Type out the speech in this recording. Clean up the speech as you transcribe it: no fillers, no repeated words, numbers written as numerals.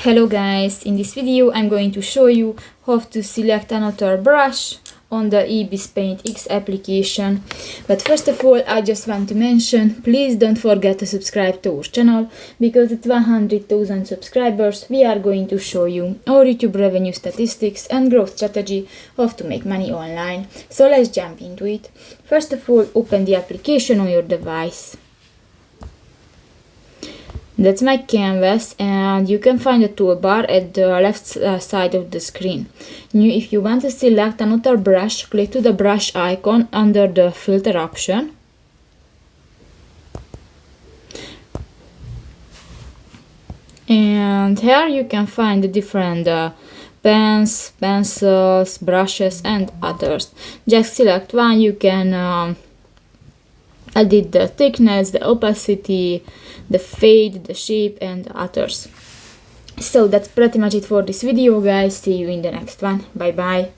Hello guys, in this video I'm going to show you how to select another brush on the IbisPaint X application. But first of all, I just want to mention, please don't forget to subscribe to our channel, because at 100,000 subscribers we are going to show you our YouTube revenue statistics and growth strategy how to make money online. So let's jump into it. First of all, open the application on your device. That's my canvas, and you can find the toolbar at the left side of the screen. If you want to select another brush, click to the brush icon under the filter option. And here you can find the different pens, pencils, brushes and others. Just select one. You can edit the thickness, the opacity, the fade, the shape and others. So that's pretty much it for this video guys. See you in the next one. Bye bye.